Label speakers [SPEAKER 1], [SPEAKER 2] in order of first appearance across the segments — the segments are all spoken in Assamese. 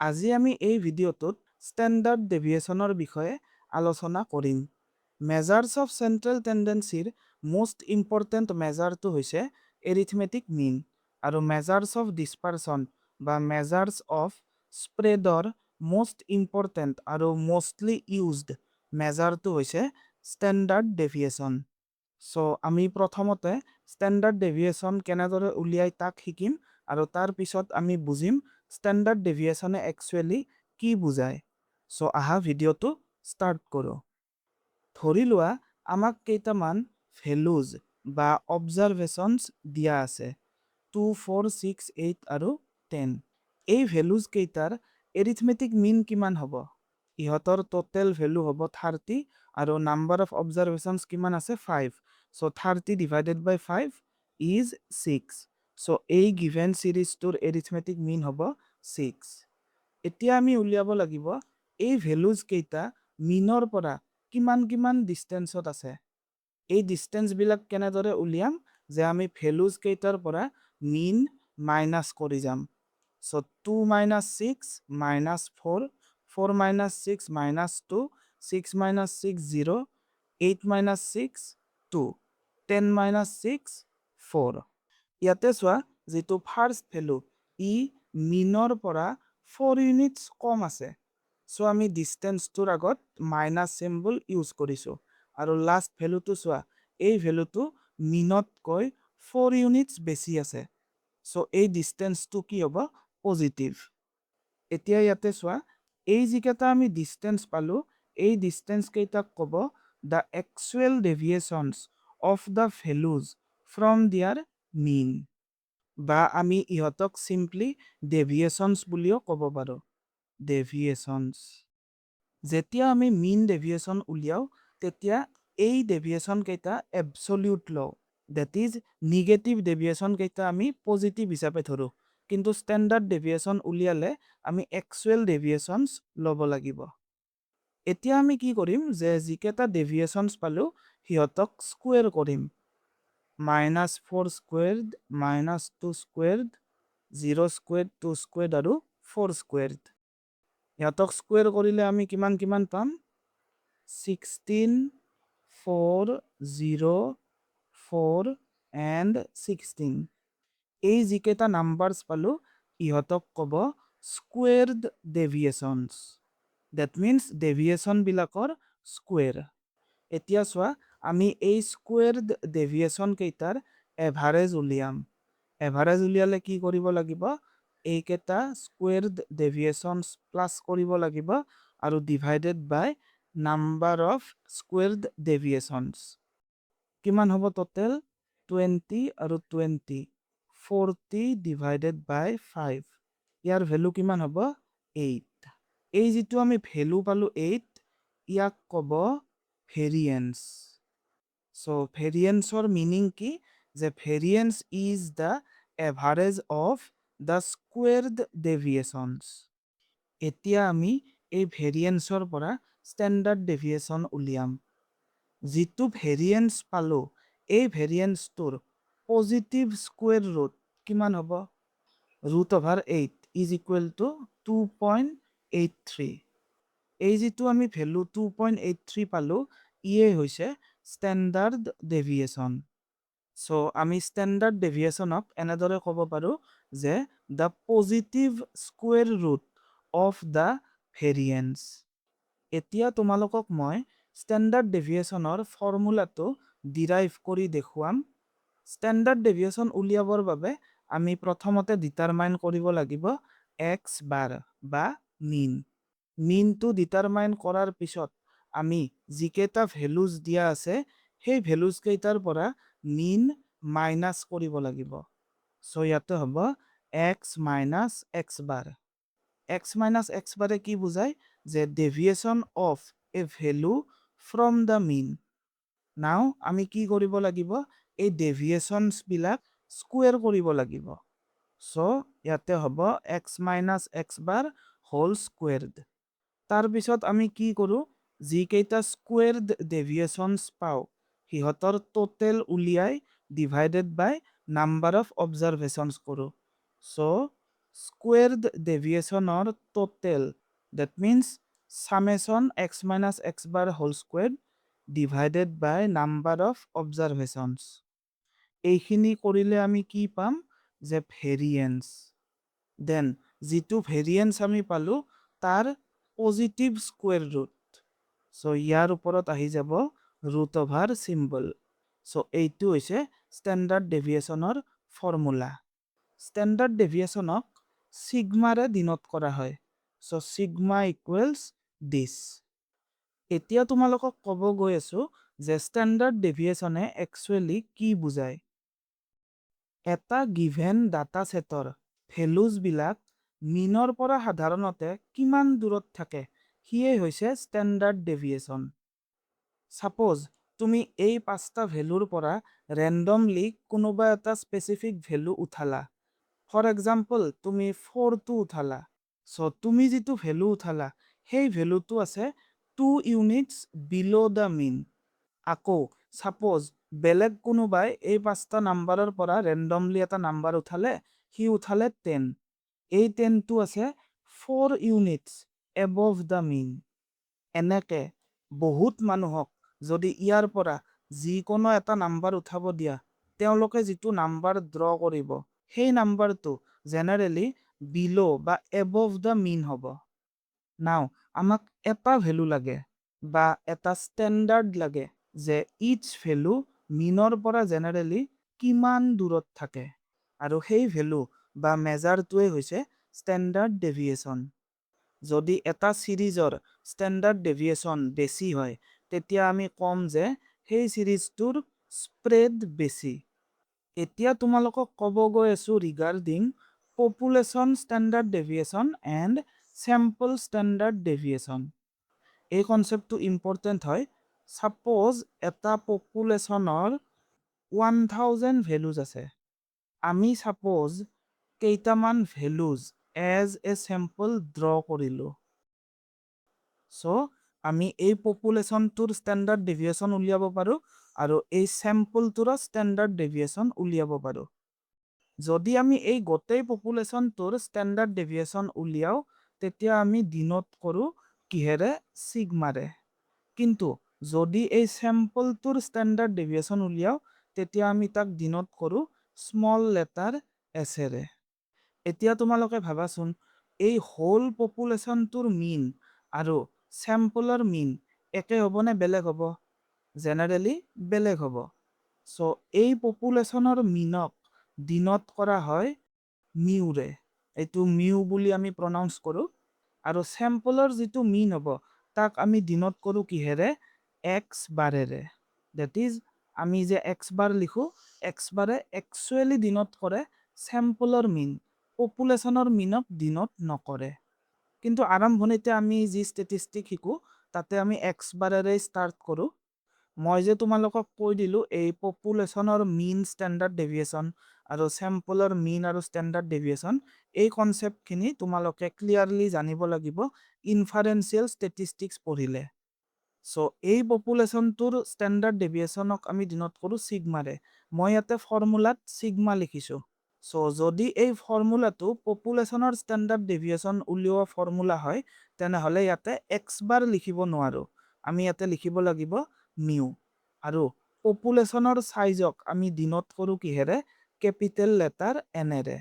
[SPEAKER 1] আজি আমি এই ভিডিঅ'টোত ষ্টেণ্ডাৰ্ড ডেভিয়েশ্যনৰ বিষয়ে আলোচনা কৰিম। মেজাৰ্ছ অফ চেণ্ট্ৰেল টেণ্ডেঞ্চিৰ মষ্ট ইম্পৰ্টেণ্ট মেজাৰটো হৈছে এৰিথমেটিক মিন আৰু মেজাৰ্ছ অফ ডিছপাৰচন বা মেজাৰ্ছ অফ স্প্ৰেডৰ মষ্ট ইম্পৰ্টেণ্ট আৰু মষ্টলি ইউজড মেজাৰটো হৈছে ষ্টেণ্ডাৰ্ড ডেভিয়েশ্যন। চ' আমি প্ৰথমতে ষ্টেণ্ডাৰ্ড ডেভিয়েশ্যন কেনেদৰে উলিয়াই তাক শিকিম আৰু তাৰ পিছত আমি বুজিম ষ্টেণ্ডাৰ্ড ডেভিয়েশ্যনে একচুৱেলি কি বুজায়। চ' আহা ভিডিঅ'টো ষ্টাৰ্ট কৰোঁ। ধৰি লোৱা আমাক কেইটামান ভেলুজ বা অবজাৰভেশ্যনছ দিয়া আছে 2, 4, 6, 8 আৰু 10। এই ভেলুজ কেইটাৰ এৰিথমেটিক মিন কিমান হ'ব? ইহঁতৰ টোটেল ভেলু হ'ব 30 আৰু নাম্বাৰ অফ অবজাৰভেশ্যনছ কিমান আছে 5। চ' 30 ডিভাইডেড বাই 5 ইজ 6। চ' এই গিভেন চিৰিজটোৰ এৰিথমেটিক মিন হ'ব 6। এতিয়া আমি উলিয়াব লাগিব এই ভেলুজ কেইটা মিনৰ পৰা কিমান ডিষ্টেঞ্চত আছে। এই ডিষ্টেঞ্চবিলাক কেনেদৰে উলিয়াম যে আমি ভেলুজ কেইটাৰ পৰা মিন মাইনাছ কৰি যাম। চ' 2 minus 6 minus 4, 4 minus 6 minus 2, 6 minus 6 0, 8 minus 6 2, 10 minus 6 4। ইয়াতে চোৱা যিটো ফাৰ্ষ্ট ভেলু ই মিনৰ পৰা 4 ইউনিটছ কম আছে। চ' আমি ডিষ্টেঞ্চটোৰ আগত মাইনাছ চিম্বল ইউজ কৰিছোঁ আৰু লাষ্ট ভেলুটো চোৱা এই ভেলুটো মিনতকৈ 4 ইউনিটছ বেছি আছে। চ' এই ডিষ্টেঞ্চটো কি হ'ব? পজিটিভ। এতিয়া ইয়াতে চোৱা এই যিকেইটা আমি ডিষ্টেঞ্চ পালোঁ এই ডিষ্টেঞ্চ কেইটাক ক'ব the actual deviations of the values from their mean, বা আমি ইহঁতক চিম্পলি ডেভিয়েশ্যনছ বুলিও ক'ব পাৰোঁ। ডেভিয়েশ্যনছ। যেতিয়া আমি মিন ডেভিয়েশ্যন উলিয়াওঁ তেতিয়া এই ডেভিয়েশ্যন কেইটা এবছলিউট লওঁ। ডেট ইজ নিগেটিভ ডেভিয়েশ্যন কেইটা আমি পজিটিভ হিচাপে ধৰোঁ। কিন্তু ষ্টেণ্ডাৰ্ড ডেভিয়েশ্যন উলিয়ালে আমি একচুৱেল ডেভিয়েশ্যনছ ল'ব লাগিব। এতিয়া আমি কি কৰিম যে যিকেইটা ডেভিয়েশ্যনছ পালোঁ সিহঁতক স্কুৱেৰ কৰিম। -4 স্কুৱেৰ্ড, -2 স্কুৱেৰ্ড, 0 স্কুৱেৰ্ড, 2 স্কুৱেৰ্ড আৰু 4 স্কুৱেৰ্ড। ইহঁতক স্কুৱেৰ কৰিলে আমি কিমান পাম? 16, 4, 0, 4 and 16। এই যিকেইটা নাম্বাৰছ পালোঁ ইহঁতক ক'ব স্কুৱেৰ্ড ডেভিয়েশ্যনছ। ডেট মিনছ ডেভিয়েশ্যনবিলাকৰ স্কুৱেৰ। এতিয়া চোৱা আমি এই স্কুৱেৰ্ড ডেভিয়েশ্যন কেইটাৰ এভাৰেজ উলিয়াম। এভাৰেজ উলিয়ালে কি কৰিব লাগিব? এইকেইটা স্কুৱেৰ্ড ডেভিয়েশ্যনছ প্লাছ কৰিব লাগিব আৰু ডিভাইডেড বাই নাম্বাৰ অফ স্কুৱেৰ্ড ডেভিয়েশ্যনছ। কিমান হ'ব টোটেল? 20 আৰু 20, 40 ডিভাইডেড বাই 5। ইয়াৰ ভেলু কিমান হ'ব? 8। এই যিটো আমি ভেলু পালোঁ 8 ইয়াক ক'ব ভেৰিয়েন্স। চ' ভেৰিয়েন্সৰ মিনিং কি? যে variance is the average of the squared deviations. এতিয়া আমি এই ভেৰিয়েন্সৰ পৰা ষ্টেণ্ডাৰ্ড ডেভিয়েশ্যন উলিয়াম। যিটো ভেৰিয়েন্স পালোঁ এই ভেৰিয়েন্সটোৰ পজিটিভ স্কুৱেৰ ৰুট কিমান হ'ব? √8 ইজ ইকুৱেল টু 2.83। এই যিটো আমি ভেলু 2.83 পালোঁ ইয়ে হৈছে ষ্টেণ্ডাৰ্ড ডেভিয়েশ্যন। চ' আমি ষ্টেণ্ডাৰ্ড ডেভিয়েশ্যনক এনেদৰে ক'ব পাৰোঁ যে the positive square root of the variance. এতিয়া তোমালোকক মই ষ্টেণ্ডাৰ্ড ডেভিয়েশ্যনৰ ফৰ্মুলাটো ডিৰাইভ কৰি দেখুৱাম। ষ্টেণ্ডাৰ্ড ডেভিয়েশ্যন উলিয়াবৰ বাবে আমি প্ৰথমতে ডিটাৰমাইন কৰিব লাগিব এক্স বাৰ বা মিন। মিনটো ডিটাৰমাইন কৰাৰ পিছত আমি যিকেইটা ভেলুজ দিয়া আছে সেই ভেলুজ কেইটাৰ পৰা মিন মাইনাছ কৰিব লাগিব। চ' ইয়াতে হ'ব X minus X bar. X minus X বাৰে কি বুজায়? যে deviation of a value from the mean. Now আমি কি কৰিব লাগিব? এই ডেভিয়েশ্যনছবিলাক স্কুৱেৰ কৰিব লাগিব। চ' ইয়াতে হ'ব এক্স মাইনাছ এক্স বাৰ হোল স্কুৱেৰ্ড। তাৰপিছত আমি কি কৰোঁ? যিকেইটা স্কুৱেৰ্ড ডেভিয়েশ্যনছ পাওঁ সিহঁতৰ টোটেল উলিয়াই divided by number of observations কৰোঁ। চ' স্কুৱেৰ্ড ডেভিয়েশ্যনৰ total, that means summation x minus x bar whole squared divided by number of observations. এইখিনি কৰিলে আমি কি পাম যে ভেৰিয়েন্স। দেন যিটো ভেৰিয়েন্স আমি পালো তাৰ পজিটিভ স্কুৱেৰ ৰুট। চ' ইয়াৰ ওপৰত আহি যাব ৰুট অভাৰ চিম্বল। চ' এইটো হৈছে ষ্টেণ্ডাৰ্ড ডেভিয়েশ্যনৰ ফৰ্মুলা। ষ্টেণ্ডাৰ্ড ডেভিয়েশ্যনক চিগমাৰে ডিনোট কৰা হয়। চ' চিগমা ইকুৱেলছ দিছ। এতিয়া তোমালোকক ক'ব গৈ আছো যে ষ্টেণ্ডাৰ্ড ডেভিয়েশ্যনে একচুৱেলি কি বুজায়। এটা গিভেন ডাটা ছেটৰ ভেলুজবিলাক মিনৰ পৰা সাধাৰণতে কিমান দূৰত থাকে সিয়ে হৈছে ষ্টেণ্ডাৰ্ড ডেভিয়েশ্যন। ছাপ'জ তুমি এই 5টা ভেলুৰ পৰা ৰেণ্ডমলি কোনোবা এটা স্পেচিফিক ভেলু উঠালা। ফৰ এক্সাম্পল তুমি 4টো উঠালা। চ' তুমি যিটো ভেলু উঠালা সেই ভেলুটো আছে 2 ইউনিটছ বিল' দ্য মিন। আকৌ ছাপ'জ বেলেগ কোনোবাই এই 5টা নাম্বাৰৰ পৰা ৰেণ্ডমলি এটা নাম্বাৰ উঠালে, সি উঠালে 10। এই 10টো আছে 4 ইউনিটছ এবভ দ্য মিন। এনেকে বহুত মানুহক যদি ইয়াৰ পৰা যিকোনো এটা নাম্বাৰ উঠাব দিয়া, তেওঁলোকে যিটো নাম্বাৰ ড্ৰ কৰিব সেই নাম্বাৰটো জেনেৰেলি বিল' বা এবভ দ্য মিন হ'ব। নাও আমাক এটা ভেলু লাগে বা এটা ষ্টেণ্ডাৰ্ড লাগে যে ইচ ভেলু মিনৰ পৰা জেনেৰেলি কিমান দূৰত থাকে, আৰু সেই ভেলু বা মেজাৰটোৱে হৈছে ষ্টেণ্ডাৰ্ড ডেভিয়েশ্যন। যদি এটা চিৰিজৰ ষ্টেণ্ডাৰ্ড ডেভিয়েশ্যন বেছি হয় তেতিয়া আমি ক'ম যে সেই চিৰিজটোৰ স্প্ৰেড বেছি। এতিয়া তোমালোকক ক'ব গৈ আছো regarding population standard deviation and sample standard deviation. এই কনচেপ্টটো ইম্পৰ্টেণ্ট হয়। ছাপ'জ এটা পপুলেশ্যনৰ 1000 ভেলুজ আছে। আমি ছাপ'জ কেইটামান values as a sample draw কৰিলোঁ। চ' আমি এই পপুলেশ্যনটোৰ ষ্টেণ্ডাৰ্ড ডেভিয়েশ্যন উলিয়াব পাৰোঁ আৰু এই চেম্পলটোৰ ষ্টেণ্ডাৰ্ড ডেভিয়েশ্যন উলিয়াব পাৰোঁ। যদি আমি এই গোটেই পপুলেশ্যনটোৰ ষ্টেণ্ডাৰ্ড ডেভিয়েশ্যন উলিয়াও তেতিয়া আমি ডিনোট কৰোঁ কিহেৰে? চিগমাৰে। কিন্তু যদি এই চেম্পলটোৰ ষ্টেণ্ডাৰ্ড ডেভিয়েশ্যন উলিয়াও তেতিয়া আমি তাক ডিনোট কৰোঁ স্মল লেটাৰ এছেৰে। এতিয়া তোমালোকে ভাবাচোন এই হোল পপুলেশ্যনটোৰ মিন আৰু চেম্পলৰ মিন একে হ'বনে বেলেগ হ'ব? জেনেৰেলি বেলেগ হ'ব। চ' এই পপুলেশ্যনৰ মিনক ডিনোট কৰা হয় মিউৰে। এইটো মিউ বুলি আমি প্ৰনাউন্স কৰোঁ। আৰু চেম্পলৰ যিটো মিন হ'ব তাক আমি ডিনোট কৰোঁ কিহেৰে? এক্স বাৰেৰে। ডেট ইজ আমি যে এক্স বাৰ লিখোঁ, এক্স বাৰে একচুৱেলি ডিনোট কৰে চেম্পলৰ মিন, পপুলেশ্যনৰ মিনক ডিনোট নকৰে। কিন্তু আৰম্ভণিতে আমি যি ষ্টেটিষ্টিক শিকোঁ তাতে আমি এক্স বাৰেৰে ষ্টাৰ্ট কৰোঁ। মই যে তোমালোকক কৈ দিলোঁ এই পপুলেশ্যনৰ মিন ষ্টেণ্ডাৰ্ড ডেভিয়েশ্যন আৰু চেম্পলৰ মিন আৰু ষ্টেণ্ডাৰ্ড ডেভিয়েশ্যন, এই কনচেপ্টখিনি তোমালোকে ক্লিয়াৰলি জানিব লাগিব ইনফাৰেঞ্চিয়েল ষ্টেটিষ্টিক্স পঢ়িলে। চ' এই পপুলেশ্যনটোৰ ষ্টেণ্ডাৰ্ড ডেভিয়েশ্যনক আমি ডিনোট কৰোঁ চিগমাৰে। মই ইয়াতে ফৰ্মুলাত চিগমা লিখিছোঁ। চ' যদি এই ফৰ্মুলাটো পপুলেশ্যনৰ ষ্টেণ্ডাৰ্ড ডেভিয়েশ্যন উলিওৱা ফৰ্মুলা হয় তেনেহ'লে ইয়াতে এক্স বাৰ লিখিব নোৱাৰোঁ। আমি ইয়াতে লিখিব লাগিব মিউ। আৰু পপুলেশ্যনৰ চাইজক আমি ডিনোট কৰোঁ কিহেৰে? কেপিটেল লেটাৰ এনেৰে।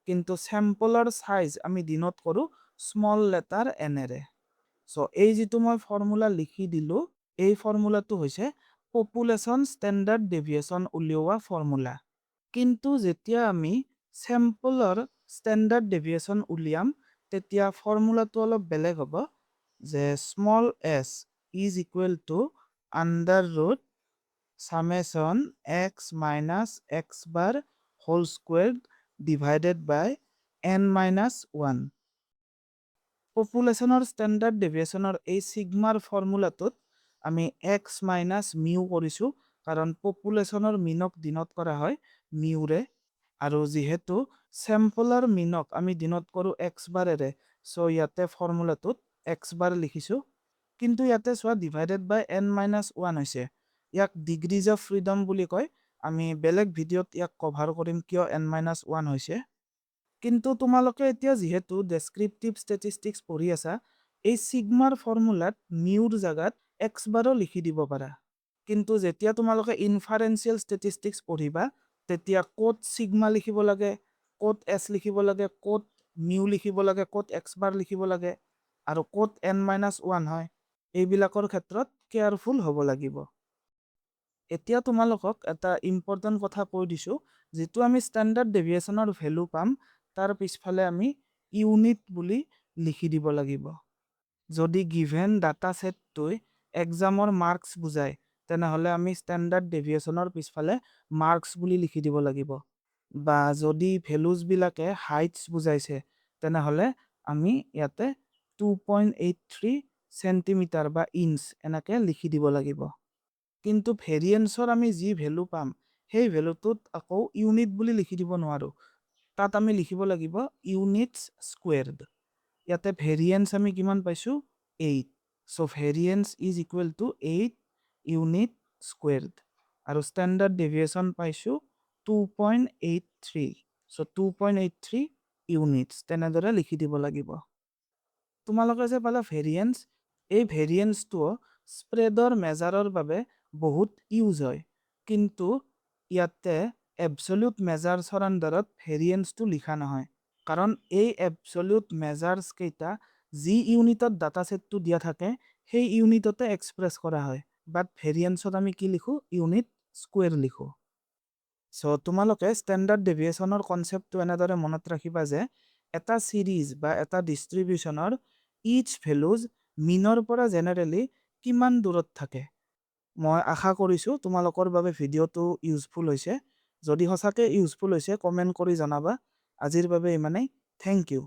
[SPEAKER 1] কিন্তু চেম্পলৰ চাইজ আমি ডিনোট কৰোঁ স্মল লেটাৰ এনেৰে। চ' এই যিটো মই ফৰ্মুলা লিখি দিলোঁ এই ফৰ্মুলাটো হৈছে পপুলেশ্যন ষ্টেণ্ডাৰ্ড ডেভিয়েশ্যন উলিওৱা ফৰ্মুলা। কিন্তু যেতিয়া আমি চেম্পলৰ ষ্টেণ্ডাৰ্ড ডেভিয়েশ্যন উলিয়াম তেতিয়া ফৰ্মুলাটো অলপ বেলেগ হ'ব, যে small S is equal to under root summation x minus x bar whole squared divided by n minus 1. পপুলেশ্যনৰ standard ডেভিয়েশ্যনৰ এই চিগমাৰ ফৰ্মুলাটোত আমি এক্স মাইনাছ মিউ কৰিছোঁ কাৰণ পপুলেশ্যনৰ মিনক ডিনোট কৰা হয় মিউৰে। আৰু যিহেতু চেম্পলৰ মিনক আমি ডিনোট কৰোঁ এক্স বাৰেৰে, চ' ইয়াতে ফৰ্মুলাটোত এক্স বাৰ লিখিছোঁ। কিন্তু ইয়াতে চোৱা ডিভাইডেড বাই n মাইনাছ 1 হৈছে। ইয়াক ডিগ্ৰিজ অফ ফ্ৰীডম বুলি কয়। আমি বেলেগ ভিডিঅ'ত ইয়াক কভাৰ কৰিম কিয় n মাইনাছ 1 হৈছে। কিন্তু তোমালোকে এতিয়া যিহেতু ডেছক্ৰিপটিভ ষ্টেটিষ্টিক্স পঢ়ি আছা, এই ছিগমাৰ ফৰ্মুলাত মিউৰ জাগাত এক্স বাৰো লিখি দিব পাৰা। কিন্তু যেতিয়া তোমালোকে ইনফাৰেঞ্চিয়েল ষ্টেটিষ্টিক্স পঢ়িবা, তেতিয়া ক'ত ছিগমা লিখিব লাগে, ক'ত এছ লিখিব লাগে, ক'ত মিউ লিখিব লাগে, ক'ত এক্স বাৰ লিখিব লাগে, আৰু ক'ত n-1 হয়, এইবিলাকৰ ক্ষেত্ৰত কেয়াৰফুল হ'ব লাগিব। এতিয়া তোমালোকক এটা ইম্পৰ্টেণ্ট কথা কৈ দিছোঁ, যিটো আমি ষ্টেণ্ডাৰ্ড ডেভিয়েশ্যনৰ ভেলু পাম, তাৰ পিছফালে আমি ইউনিট বুলি লিখি দিব লাগিব। যদি গিভেন ডাটা ছেটটোই এক্সামৰ মাৰ্কছ বুজায়, তেনেহ'লে আমি ষ্টেণ্ডাৰ্ড ডেভিয়েশ্যনৰ পিছফালে মাৰ্কছ বুলি লিখি দিব লাগিব। বা যদি ভেলুজবিলাকে হাইটছ বুজাইছে, তেনেহ'লে আমি ইয়াতে 2.83 চেণ্টিমিটাৰ বা ইঞ্চ এনেকৈ লিখি দিব লাগিব। কিন্তু ভেৰিয়েন্সৰ আমি যি ভেলু পাম, সেই ভেলুটোত আকৌ ইউনিট বুলি লিখি দিব নোৱাৰোঁ। তাত আমি লিখিব লাগিব ইউনিটছ স্কুৱেৰ্ড। ইয়াতে ভেৰিয়েন্স আমি কিমান পাইছোঁ? 8। চ' ভেৰিয়েন্স ইজ ইকুৱেল টু 8 ইউনিট স্কুৱেৰ্ড। আৰু ষ্টেণ্ডাৰ্ড ডেভিয়েশ্যন পাইছোঁ 2.83। চ' 2.83 ইউনিটছ তেনেদৰে লিখি দিব লাগিব। তোমালোকে যে পালা ভেৰিয়েন্স, এই ভেৰিয়েন্সটো স্প্ৰেডৰ মেজাৰৰ বাবে বহুত ইউজ হয়। কিন্তু ইয়াতে এবছলিউট মেজাৰ্ছৰ আণ্ডাৰত ভেৰিয়েন্সটো লিখা নহয়। কাৰণ এই এবছলিউট মেজাৰ্ছ কেইটা যি ইউনিটত ডাটা ছেটটো দিয়া থাকে, সেই ইউনিটতে এক্সপ্ৰেছ কৰা হয়। বাট ভেৰিয়েন্সত আমি কি লিখোঁ? ইউনিট স্কুৱেৰ লিখোঁ। চ' তোমালোকে ষ্টেণ্ডাৰ্ড ডেভিয়েশ্যনৰ কনচেপ্টটো এনেদৰে মনত ৰাখিবা যে এটা ছিৰিজ বা এটা ডিষ্ট্ৰিবিউশ্যনৰ ইচ ভেলুজ মিনৰ পৰা জেনেৰেলি কিমান দূৰত থাকে। মই আশা কৰিছোঁ তোমালোকৰ বাবে ভিডিঅ'টো ইউজফুল হৈছে। যদি সঁচাকৈ ইউজফুল হৈছে, কমেণ্ট কৰি জনাবা। আজিৰ বাবে ইমানেই। Thank U.